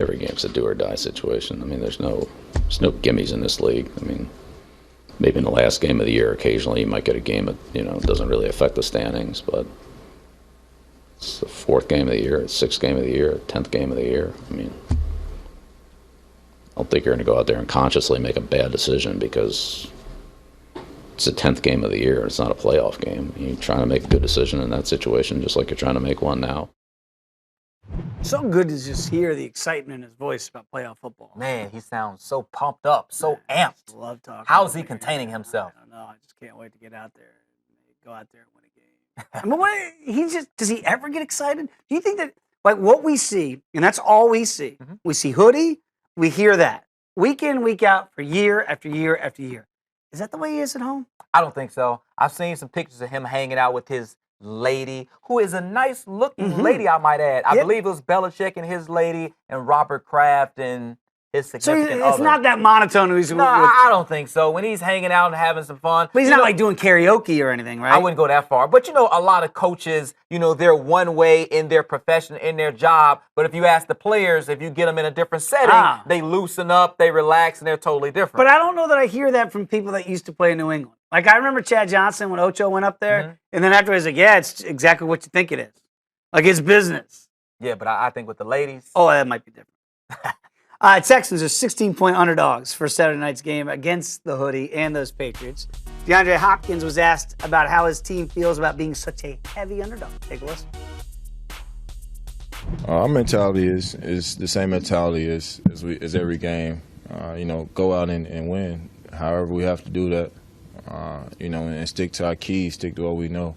every game's a do or die situation. I mean, there's no gimmies in this league. I mean, maybe in the last game of the year, occasionally you might get a game that doesn't really affect the standings, but it's the fourth game of the year, it's sixth game of the year, 10th game of the year. I mean, I don't think you're going to go out there and consciously make a bad decision because it's the 10th game of the year. It's not a playoff game. You're trying to make a good decision in that situation, just like you're trying to make one now. So good to just hear the excitement in his voice about playoff football. Man, he sounds so pumped up, so amped. Love talking. How is he containing himself? I don't know. I just can't wait to get out there, go out there and win a game. I mean, does he ever get excited? Do you think that, like, what we see, and that's all we see, we see Hoodie, we hear that week in, week out for year after year after year. Is that the way he is at home? I don't think so. I've seen some pictures of him hanging out with his lady, who is a nice-looking lady, I might add. I believe it was Belichick and his lady and Robert Kraft and his significant other. So it's not that monotone. No, I don't think so. When he's hanging out and having some fun. But he's not like doing karaoke or anything, right? I wouldn't go that far. But, a lot of coaches, they're one way in their profession, in their job. But if you ask the players, if you get them in a different setting, they loosen up, they relax, and they're totally different. But I don't know that I hear that from people that used to play in New England. Like, I remember Chad Johnson when Ocho went up there, and then after he's like, yeah, it's exactly what you think it is. Like, it's business. Yeah, but I think with the ladies. Oh, that might be different. Texans are 16-point underdogs for Saturday night's game against the Hoodie and those Patriots. DeAndre Hopkins was asked about how his team feels about being such a heavy underdog. Take a listen. Our mentality is the same mentality as every game. Go out and win. However, we have to do that. And stick to our keys, stick to what we know.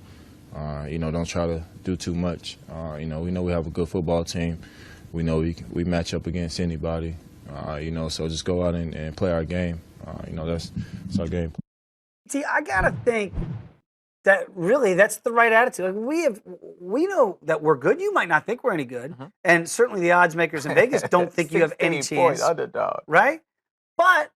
Don't try to do too much. We know we have a good football team. We know we match up against anybody. So just go out and play our game. That's our game. See, I gotta think that really that's the right attitude. Like we know that we're good. You might not think we're any good, and certainly the odds makers in Vegas don't think you have any chance. Underdog, right? But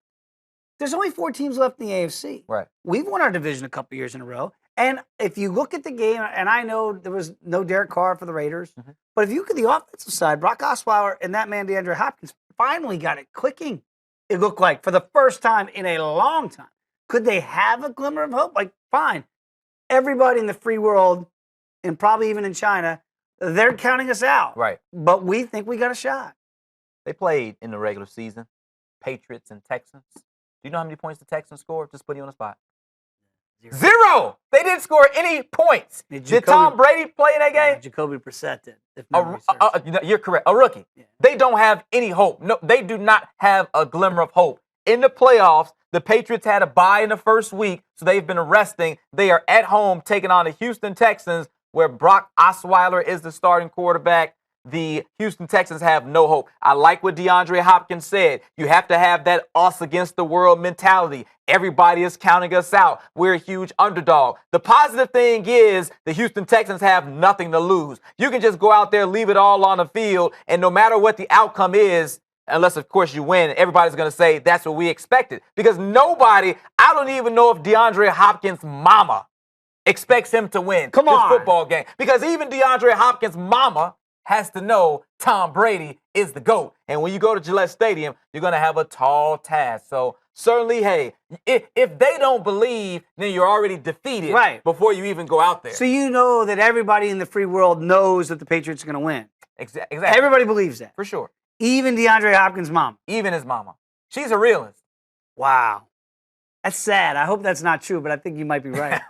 there's only 4 teams left in the AFC. Right. We've won our division a couple years in a row. And if you look at the game, and I know there was no Derek Carr for the Raiders, but if you look at the offensive side, Brock Osweiler and that man DeAndre Hopkins finally got it clicking. It looked like for the first time in a long time. Could they have a glimmer of hope? Like, fine. Everybody in the free world, and probably even in China, they're counting us out. Right. But we think we got a shot. They played in the regular season, Patriots and Texans. Do you know how many points the Texans scored? Just put you on the spot. 0. They didn't score any points. Did Tom Brady play in that game? Jacoby Brissett did. You're correct. A rookie. Yeah. They don't have any hope. No, they do not have a glimmer of hope. In the playoffs, the Patriots had a bye in the first week, so they've been resting. They are at home taking on the Houston Texans, where Brock Osweiler is the starting quarterback. The Houston Texans have no hope. I like what DeAndre Hopkins said. You have to have that us against the world mentality. Everybody is counting us out. We're a huge underdog. The positive thing is the Houston Texans have nothing to lose. You can just go out there, leave it all on the field, and no matter what the outcome is, unless, of course, you win, everybody's going to say that's what we expected. Because I don't even know if DeAndre Hopkins' mama expects him to win this football game. Because even DeAndre Hopkins' mama has to know Tom Brady is the GOAT. And when you go to Gillette Stadium, you're going to have a tall task. So certainly, hey, if they don't believe, then you're already defeated before you even go out there. So you know that everybody in the free world knows that the Patriots are going to win. Exactly. Everybody believes that. For sure. Even DeAndre Hopkins' mom. Even his mama. She's a realist. Wow. That's sad. I hope that's not true, but I think you might be right.